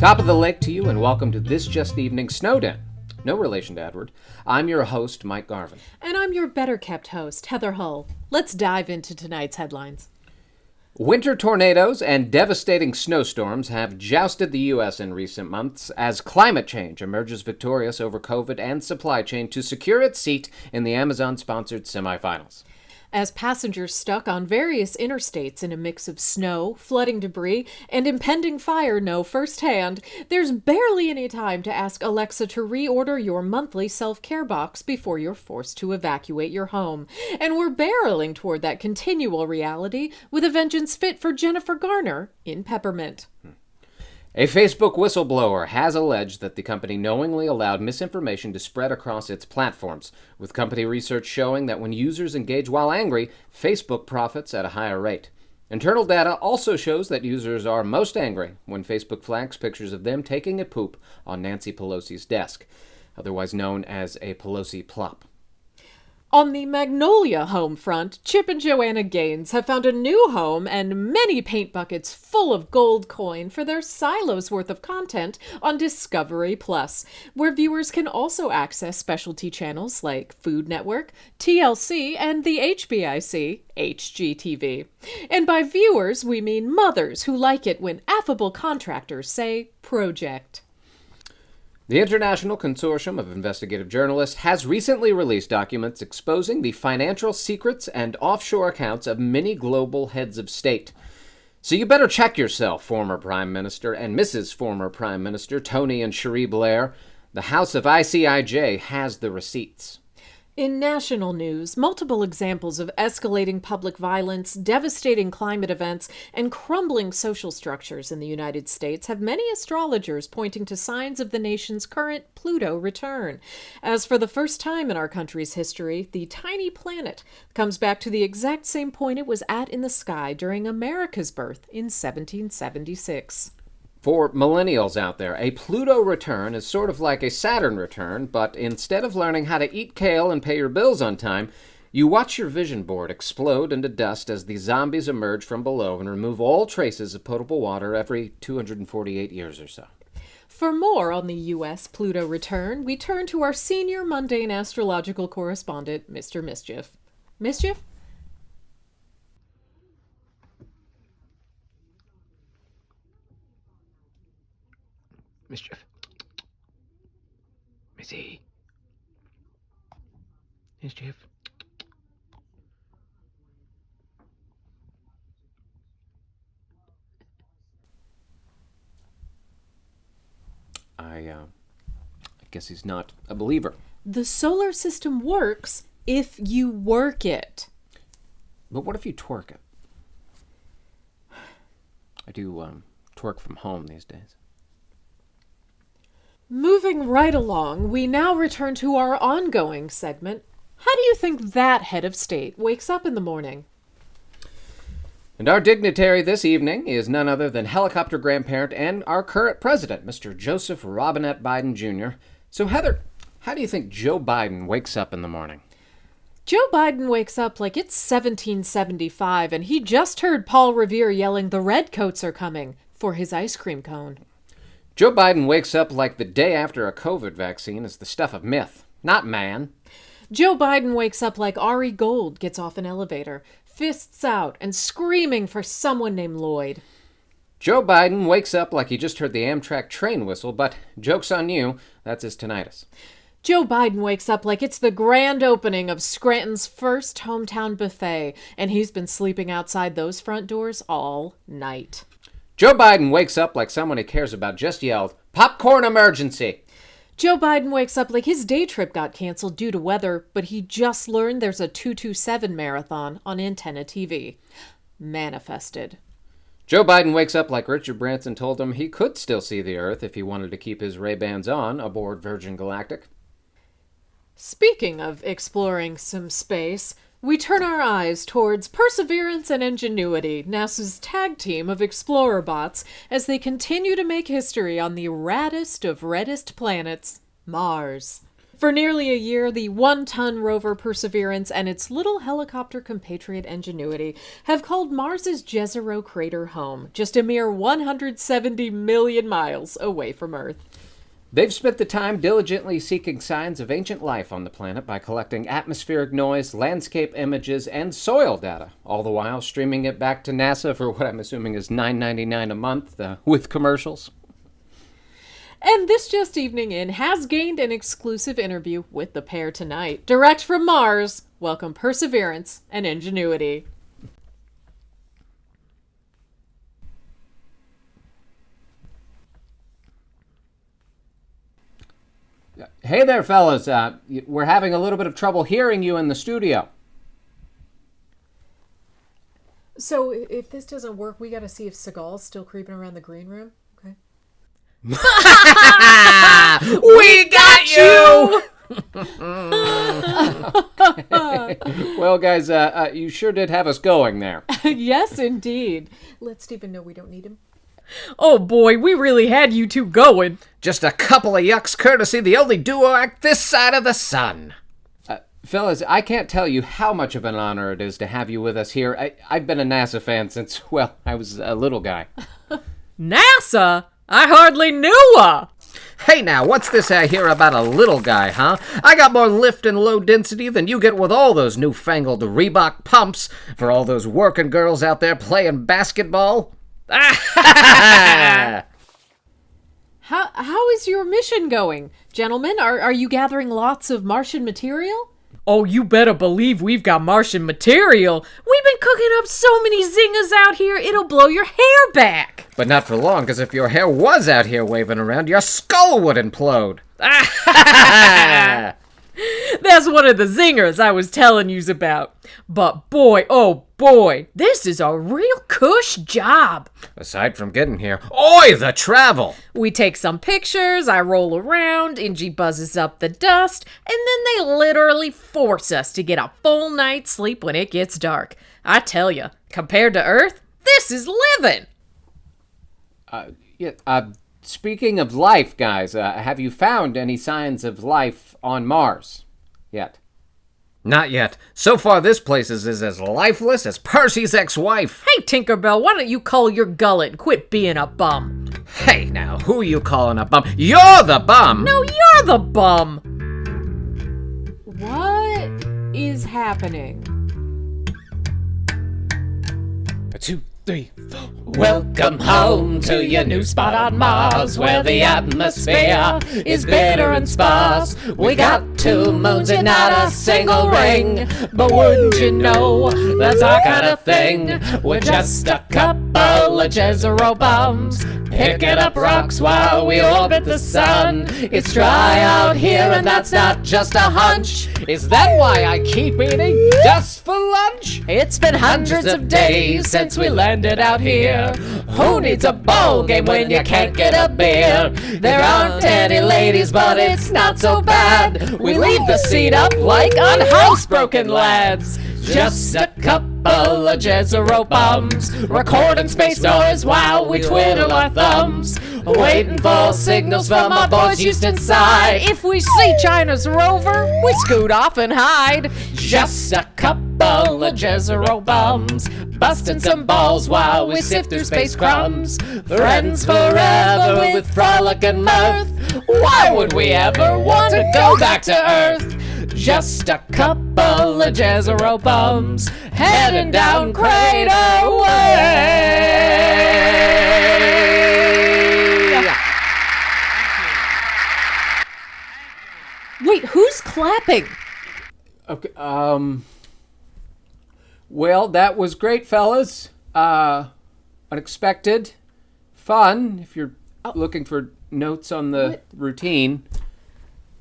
Top of the lake to you, and welcome to this just evening Snowden. No relation to Edward. I'm your host, Mike Garvin. And I'm your better-kept host, Heather Hull. Let's dive into tonight's headlines. Winter tornadoes and devastating snowstorms have jousted the U.S. in recent months as climate change emerges victorious over COVID and supply chain to secure its seat in the Amazon-sponsored semifinals. As passengers stuck on various interstates in a mix of snow, flooding debris, and impending fire know firsthand, there's barely any time to ask Alexa to reorder your monthly self-care box before you're forced to evacuate your home. And we're barreling toward that continual reality with a vengeance fit for Jennifer Garner in Peppermint. A Facebook whistleblower has alleged that the company knowingly allowed misinformation to spread across its platforms, with company research showing that when users engage while angry, Facebook profits at a higher rate. Internal data also shows that users are most angry when Facebook flags pictures of them taking a poop on Nancy Pelosi's desk, otherwise known as a Pelosi plop. On the Magnolia home front, Chip and Joanna Gaines have found a new home and many paint buckets full of gold coin for their silos worth of content on Discovery Plus, where viewers can also access specialty channels like Food Network, TLC, and the HBIC, HGTV. And by viewers, we mean mothers who like it when affable contractors say project. The International Consortium of Investigative Journalists has recently released documents exposing the financial secrets and offshore accounts of many global heads of state. So you better check yourself, former Prime Minister and Mrs. Former Prime Minister Tony and Cherie Blair. The House of ICIJ has the receipts. In national news, multiple examples of escalating public violence, devastating climate events, and crumbling social structures in the United States have many astrologers pointing to signs of the nation's current Pluto return. As for the first time in our country's history, the tiny planet comes back to the exact same point it was at in the sky during America's birth in 1776. For millennials out there, a Pluto return is sort of like a Saturn return, but instead of learning how to eat kale and pay your bills on time, you watch your vision board explode into dust as the zombies emerge from below and remove all traces of potable water every 248 years or so. For more on the U.S. Pluto return, we turn to our senior mundane astrological correspondent, Mr. Mischief. Mischief? Mischief. Missy. Mischief. I guess he's not a believer. The solar system works if you work it. But what if you twerk it? I do twerk from home these days. Moving right along, we now return to our ongoing segment. How do you think that head of state wakes up in the morning? And our dignitary this evening is none other than helicopter grandparent and our current president, Mr. Joseph Robinette Biden Jr. So Heather, how do you think Joe Biden wakes up in the morning? Joe Biden wakes up like it's 1775 and he just heard Paul Revere yelling the redcoats are coming for his ice cream cone. Joe Biden wakes up like the day after a COVID vaccine is the stuff of myth, not man. Joe Biden wakes up like Ari Gold gets off an elevator, fists out and screaming for someone named Lloyd. Joe Biden wakes up like he just heard the Amtrak train whistle, but joke's on you, that's his tinnitus. Joe Biden wakes up like it's the grand opening of Scranton's first hometown buffet, and he's been sleeping outside those front doors all night. Joe Biden wakes up like someone he cares about just yelled, "Popcorn emergency!" Joe Biden wakes up like his day trip got canceled due to weather, but he just learned there's a 227 marathon on Antenna TV. Manifested. Joe Biden wakes up like Richard Branson told him he could still see the Earth if he wanted to keep his Ray-Bans on aboard Virgin Galactic. Speaking of exploring some space, we turn our eyes towards Perseverance and Ingenuity, NASA's tag team of explorer bots, as they continue to make history on the raddest of reddest planets, Mars. For nearly a year, the one-ton rover Perseverance and its little helicopter compatriot Ingenuity have called Mars's Jezero crater home, just a mere 170 million miles away from Earth. They've spent the time diligently seeking signs of ancient life on the planet by collecting atmospheric noise, landscape images, and soil data, all the while streaming it back to NASA for what I'm assuming is $9.99 a month with commercials. And this just evening in has gained an exclusive interview with the pair tonight. Direct from Mars, welcome Perseverance and Ingenuity. Hey there, fellas. We're having a little bit of trouble hearing you in the studio. So if this doesn't work, we got to see if Seagal's still creeping around the green room. Okay. We got you! Well, guys, you sure did have us going there. Yes, indeed. Let Stephen know we don't need him. Oh boy, we really had you two going. Just a couple of yucks courtesy the only duo act this side of the sun. Fellas, I can't tell you how much of an honor it is to have you with us here. I've been a NASA fan since, well, I was a little guy. NASA? I hardly knew her. Hey now, what's this I hear about a little guy, huh? I got more lift and low density than you get with all those newfangled Reebok pumps for all those working girls out there playing basketball. How is your mission going? Gentlemen, are you gathering lots of Martian material? Oh, you better believe we've got Martian material. We've been cooking up so many zingers out here, it'll blow your hair back. But not for long, because if your hair was out here waving around, your skull would implode. That's one of the zingers I was telling yous about. But boy, oh boy, this is a real cush job. Aside from getting here, oi, the travel! We take some pictures, I roll around, Ingy buzzes up the dust, and then they literally force us to get a full night's sleep when it gets dark. I tell ya, compared to Earth, this is living. Speaking of life, guys, have you found any signs of life on Mars yet? Not yet. So far, this place is as lifeless as Percy's ex-wife. Hey, Tinkerbell, why don't you cull your gullet and quit being a bum? Hey, now, who you calling a bum? You're the bum! No, you're the bum! What is happening? 2, 3, 4. Welcome home to your new spot on Mars, where the atmosphere is bitter and sparse. We got 2 moons and not a single ring, but wouldn't you know, that's our kind of thing. We're just a couple of Jezero bums, picking up rocks while we orbit the sun. It's dry out here and that's not just a hunch. Is that why I keep eating dust for lunch? It's been hundreds of days since we landed out here. Who needs a bowl game when you can't get a beer? There aren't any ladies, but it's not so bad. We leave the seat up like unhousebroken lads. Just a couple of Jezero bums, recording space noise while we twiddle our thumbs, waiting for signals from our boys Houston side. If we see China's rover, we scoot off and hide. Just a couple of Jezero bums, busting some balls while we sift through space crumbs. Friends forever with frolic and mirth. Why would we ever want to go back to Earth? Just a couple of Jezero bums, heading down Crater Way. Wait, who's clapping? Okay, well, that was great, fellas. Unexpected. Fun, if you're looking for notes on the routine.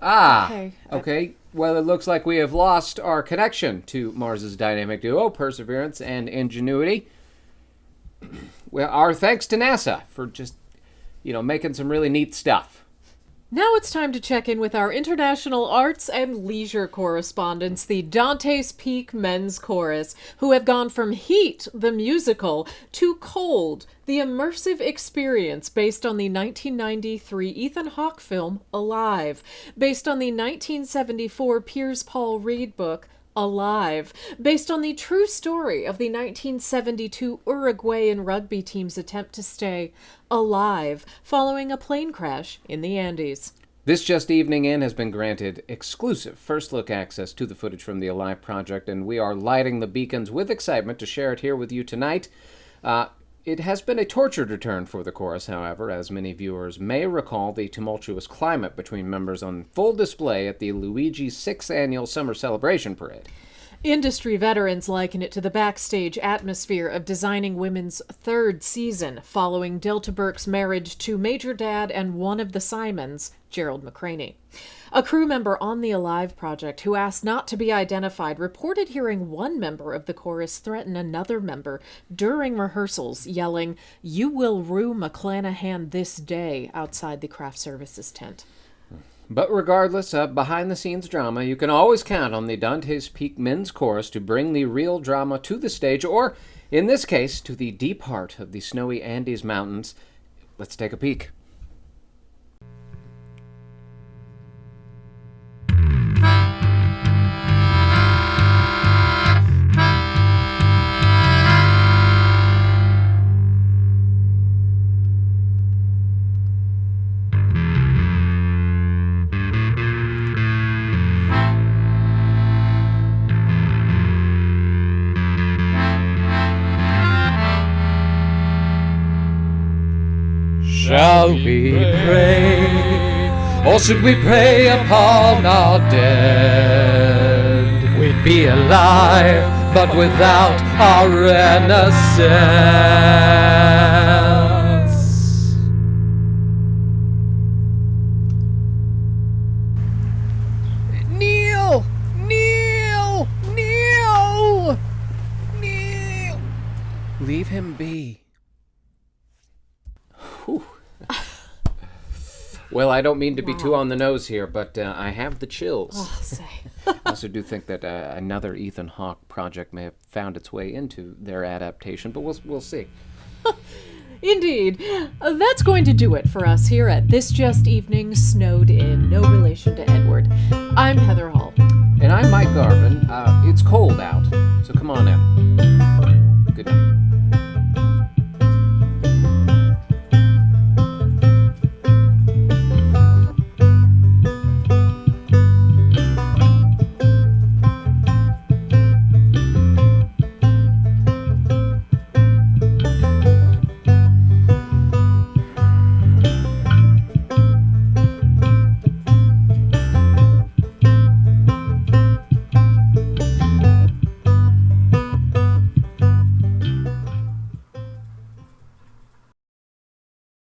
Okay. Well, it looks like we have lost our connection to Mars's dynamic duo, Perseverance and Ingenuity. Well, our thanks to NASA for just, making some really neat stuff. Now it's time to check in with our international arts and leisure correspondents, the Dante's Peak Men's Chorus, who have gone from Heat, the musical, to Cold, the immersive experience based on the 1993 Ethan Hawke film Alive, based on the 1974 Piers Paul Reed book Alive, based on the true story of the 1972 Uruguayan rugby team's attempt to stay alive following a plane crash in the Andes. This Just Evening In has been granted exclusive first-look access to the footage from the Alive project, and we are lighting the beacons with excitement to share it here with you tonight. It has been a tortured return for the chorus, however, as many viewers may recall the tumultuous climate between members on full display at the Luigi's 6th Annual Summer Celebration Parade. Industry veterans liken it to the backstage atmosphere of designing Women's third season, following Delta Burke's marriage to Major Dad and one of the Simons, Gerald McCraney. A crew member on the Alive project who asked not to be identified reported hearing one member of the chorus threaten another member during rehearsals, yelling, "You will rue McClanahan this day," outside the craft services tent. But regardless of behind-the-scenes drama, you can always count on the Dante's Peak Men's Chorus to bring the real drama to the stage, or, in this case, to the deep heart of the snowy Andes Mountains. Let's take a peek. Shall we pray, or should we prey upon our dead? We'd be alive, but without our renaissance. Neil! Neil! Neil! Neil! Leave him be. Well, I don't mean to be too on the nose here, but I have the chills. Oh, say. I also do think that another Ethan Hawke project may have found its way into their adaptation, but we'll see. Indeed. That's going to do it for us here at This Just Evening Snowed In, no relation to Edward. I'm Heather Hall. And I'm Mike Garvin. It's cold out, so come on in.